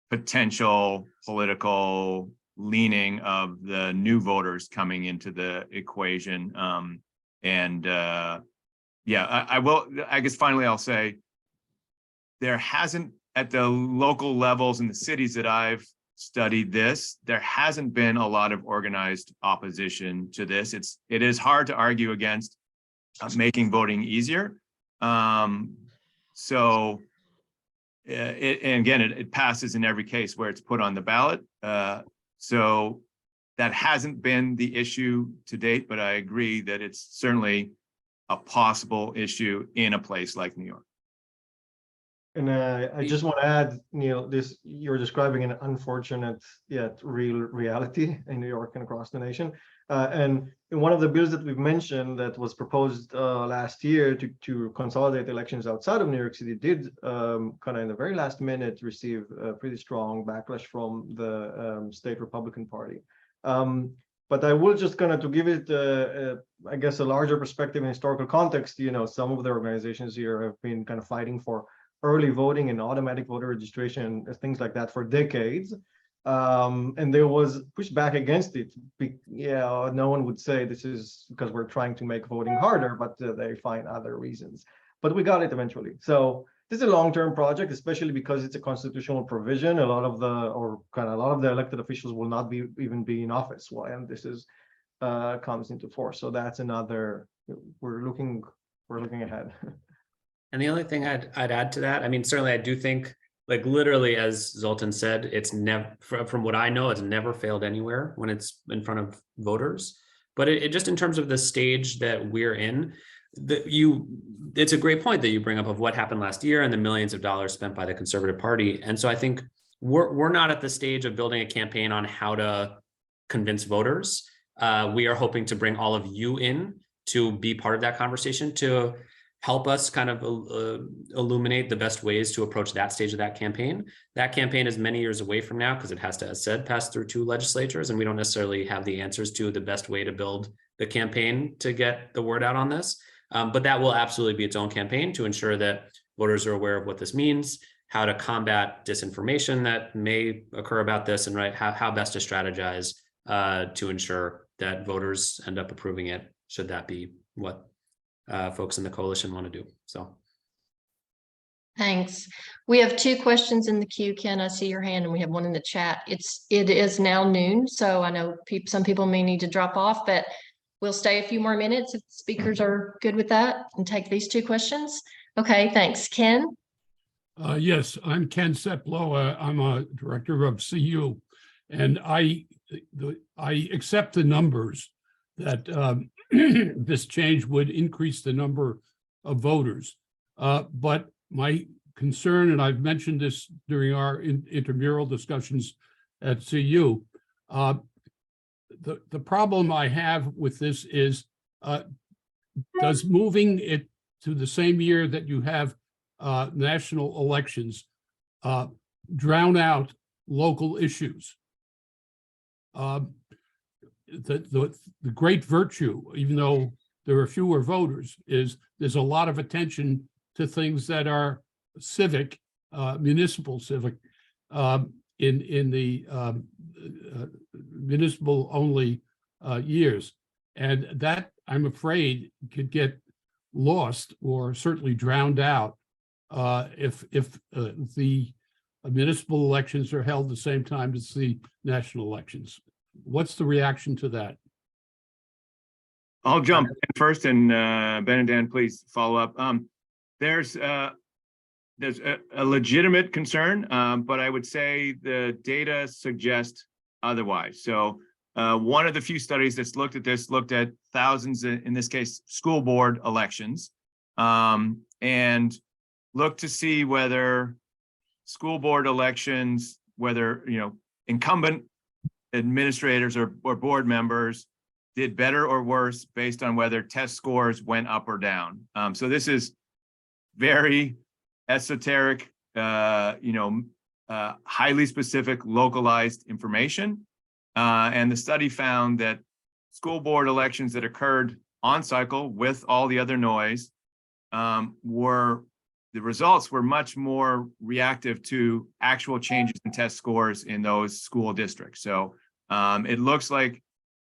potential political leaning of the new voters coming into the equation. Yeah, I guess finally I'll say there hasn't, at the local levels in the cities that I've studied this, there hasn't been a lot of organized opposition to this. It is hard to argue against making voting easier. And again, it passes in every case where it's put on the ballot. So that hasn't been the issue to date, but I agree that it's certainly a possible issue in a place like New York. And I just want to add, Neil, you're describing an unfortunate yet real reality in New York and across the nation. And in one of the bills that we've mentioned that was proposed last year to consolidate elections outside of New York City did kind of in the very last minute receive a pretty strong backlash from the state Republican Party. But I will just kind of to give it, I guess, a larger perspective in historical context, some of the organizations here have been kind of fighting for early voting and automatic voter registration and things like that for decades. And there was pushback against it. Yeah, no one would say this is because we're trying to make voting harder, but they find other reasons. But we got it eventually. So this is a long-term project, especially because it's a constitutional provision. A lot of the elected officials will not even be in office when this comes into force. So that's another. We're looking ahead. And the only thing I'd add to that, I mean, certainly I do think, like literally, as Zoltan said, it's never, from what I know, it's never failed anywhere when it's in front of voters. But it just in terms of the stage that we're in, it's a great point that you bring up of what happened last year and the millions of dollars spent by the Conservative Party. And so I think we're not at the stage of building a campaign on how to convince voters. We are hoping to bring all of you in to be part of that conversation, to help us kind of illuminate the best ways to approach that stage of that campaign. That campaign is many years away from now because it has to, as said, pass through 2 legislatures, and we don't necessarily have the answers to the best way to build the campaign to get the word out on this. But that will absolutely be its own campaign to ensure that voters are aware of what this means, how to combat disinformation that may occur about this, and how best to strategize to ensure that voters end up approving it, should that be what folks in the coalition want to do. So Thanks. We have 2 questions in the queue. Ken, I see your hand, and we have one in the chat. It is now noon, so I know some people may need to drop off, but we'll stay a few more minutes if speakers are good with that and take these 2 questions. Okay, thanks. Ken? Yes, I'm Ken Seplow. I'm a director of CU, and I accept the numbers that this change would increase the number of voters. But my concern, and I've mentioned this during our intramural discussions at CU, the problem I have with this is, does moving it to the same year that you have national elections drown out local issues? The great virtue, even though there are fewer voters, is there's a lot of attention to things that are civic, municipal civic, in the municipal only years. And that, I'm afraid, could get lost or certainly drowned out if the municipal elections are held the same time as the national elections. What's the reaction to that? I'll jump in first, and Ben and Dan, please follow up. There's a legitimate concern, but I would say the data suggest otherwise. So one of the few studies that's looked at this looked at thousands, in this case, school board elections, and looked to see whether school board elections, whether incumbent administrators or board members did better or worse based on whether test scores went up or down. So this is very esoteric, highly specific, localized information. And the study found that school board elections that occurred on cycle with all the other noise the results were much more reactive to actual changes in test scores in those school districts. So it looks like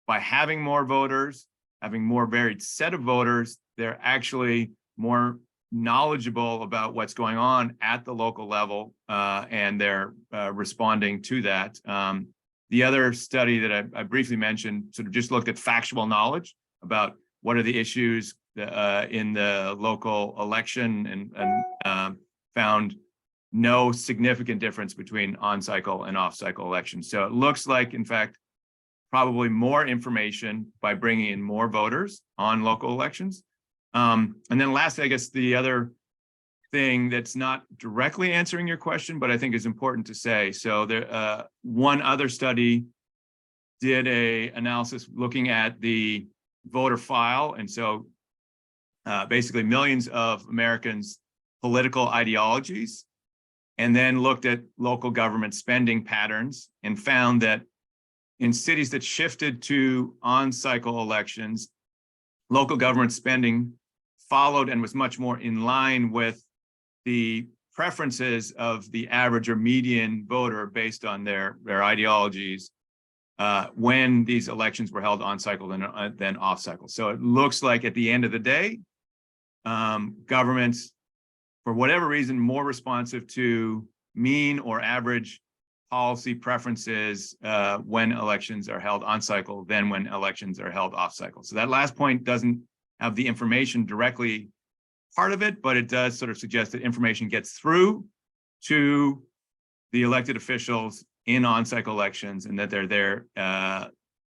by having more voters, having more varied set of voters, they're actually more knowledgeable about what's going on at the local level, and they're responding to that. The other study that I briefly mentioned sort of just looked at factual knowledge about what are the issues in the local election, and found no significant difference between on-cycle and off-cycle elections. So it looks like, in fact, probably more information by bringing in more voters on local elections. And then lastly, I guess the other thing that's not directly answering your question, but I think is important to say. So there, one other study did an analysis looking at the voter file. And so basically millions of Americans' political ideologies, and then looked at local government spending patterns and found that in cities that shifted to on-cycle elections, local government spending followed and was much more in line with the preferences of the average or median voter based on their ideologies when these elections were held on-cycle than off-cycle. So it looks like at the end of the day, governments, for whatever reason, more responsive to mean or average policy preferences when elections are held on-cycle than when elections are held off-cycle. So that last point doesn't have the information directly part of it, but it does sort of suggest that information gets through to the elected officials in on-cycle elections, and that they're there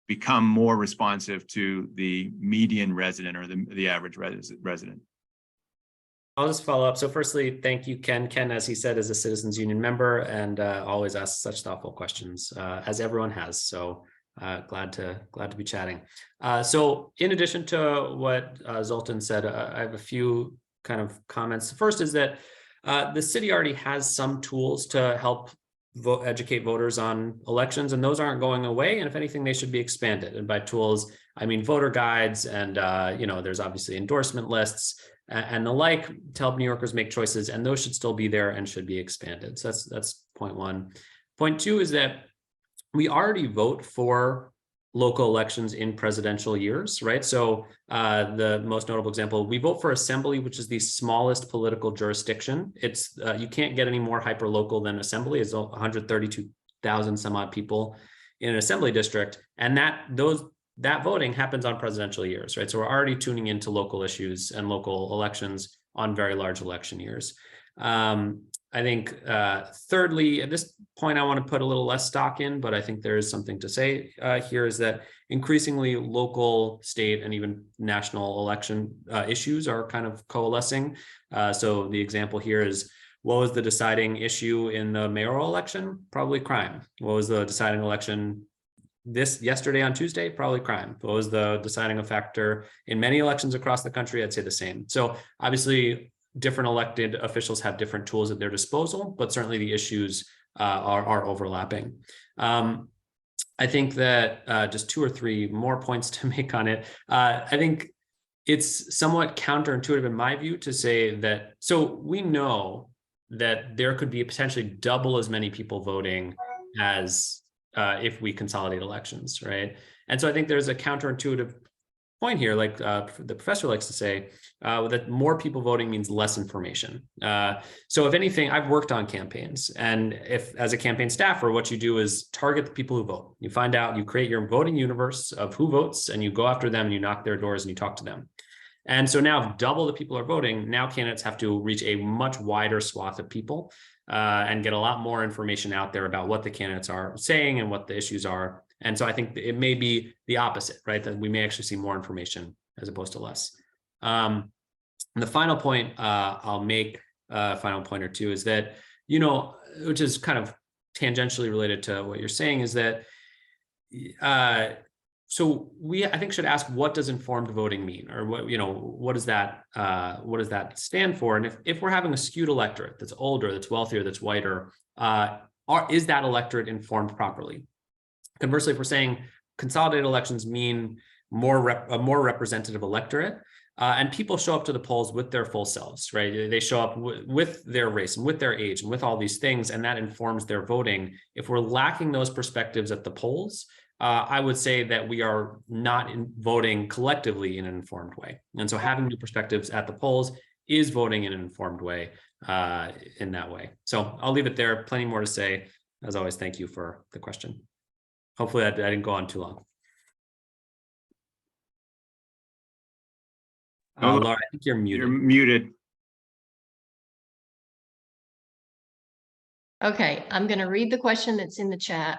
become more responsive to the median resident or the average resident. I'll just follow up. So firstly, thank you, Ken. Ken, as he said, is a Citizens Union member and always asks such thoughtful questions, as everyone has. So glad to be chatting. So in addition to what Zoltan said, I have a few kind of comments. The first is that the city already has some tools to help educate voters on elections, and those aren't going away. And if anything, they should be expanded. And by tools, I mean voter guides, and there's obviously endorsement lists and the like to help New Yorkers make choices, and those should still be there and should be expanded. So that's point one. Point two is that we already vote for local elections in presidential years, right? So the most notable example, we vote for assembly, which is the smallest political jurisdiction. It's you can't get any more hyper local than assembly. It's 132,000 some odd people in an assembly district, and that voting happens on presidential years, right? So we're already tuning into local issues and local elections on very large election years. I think thirdly, at this point, I want to put a little less stock in, but I think there is something to say here is that increasingly local, state, and even national election issues are kind of coalescing. So the example here is, what was the deciding issue in the mayoral election? Probably crime. What was the deciding election yesterday on Tuesday? Probably crime. What was the deciding factor in many elections across the country? I'd say the same. So obviously, different elected officials have different tools at their disposal, but certainly the issues are overlapping. I think that just 2 or 3 more points to make on it. I think it's somewhat counterintuitive in my view to say that, so we know that there could be potentially double as many people voting as if we consolidate elections, right? And so I think there's a counterintuitive point here, like the professor likes to say, that more people voting means less information. So if anything, I've worked on campaigns, and if as a campaign staffer, what you do is target the people who vote. You find out, you create your voting universe of who votes, and you go after them and you knock their doors and you talk to them. And so now if double the people are voting, now candidates have to reach a much wider swath of people and get a lot more information out there about what the candidates are saying and what the issues are. And so I think it may be the opposite, right? That we may actually see more information as opposed to less. And the final point I'll make, final point or two, is that, you know, which is kind of tangentially related to what you're saying, is that so I think should ask, what does informed voting mean, or what does that stand for? And if we're having a skewed electorate that's older, that's wealthier, that's whiter, is that electorate informed properly? Conversely, if we're saying consolidated elections mean a more representative electorate, and people show up to the polls with their full selves, right? They show up with their race and with their age and with all these things, and that informs their voting. If we're lacking those perspectives at the polls, I would say that we are not voting collectively in an informed way. And so having new perspectives at the polls is voting in an informed way in that way. So I'll leave it there. Plenty more to say. As always, thank you for the question. Hopefully I didn't go on too long. Laura, I think you're muted. You're muted. Okay, I'm going to read the question that's in the chat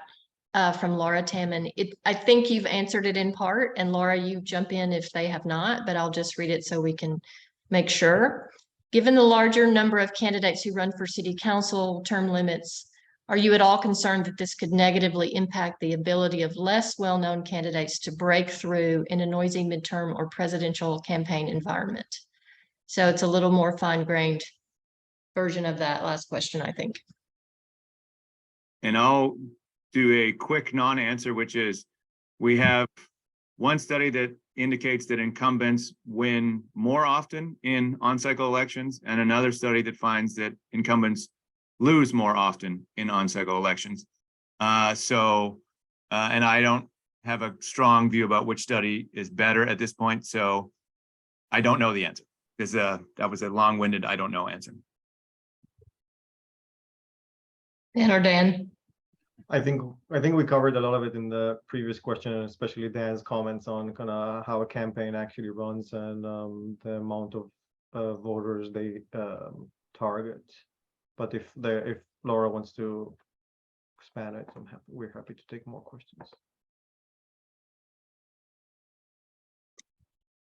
from Laura Tamman. I think you've answered it in part, and Laura, you jump in if they have not, but I'll just read it so we can make sure. Given the larger number of candidates who run for city council term limits, are you at all concerned that this could negatively impact the ability of less well-known candidates to break through in a noisy midterm or presidential campaign environment? So it's a little more fine-grained version of that last question, I think. And I'll do a quick non-answer, which is, we have one study that indicates that incumbents win more often in on-cycle elections, and another study that finds that incumbents lose more often in on-cycle elections. And I don't have a strong view about which study is better at this point, so I don't know the answer. That was a long-winded I don't know answer. Dan or Dan? I think we covered a lot of it in the previous question, and especially Dan's comments on kind of how a campaign actually runs and the amount of voters they target. But if Laura wants to expand it, we're happy to take more questions.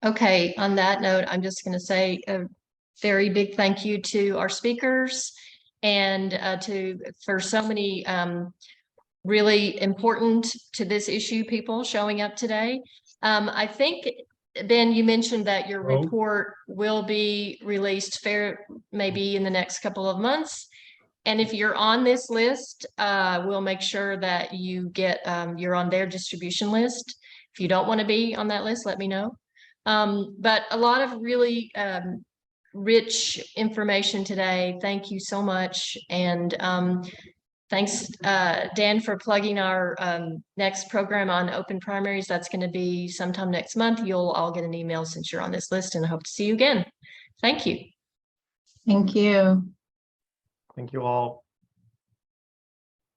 Okay, on that note, I'm just going to say a very big thank you to our speakers and for so many really important to this issue people showing up today. I think, Ben, you mentioned that your report will be released maybe in the next couple of months. And if you're on this list, we'll make sure that you get, you're on their distribution list. If you don't want to be on that list, let me know. But a lot of really rich information today. Thank you so much. And Thanks, Dan, for plugging our next program on open primaries. That's going to be sometime next month. You'll all get an email since you're on this list, and I hope to see you again. Thank you. Thank you. Thank you all.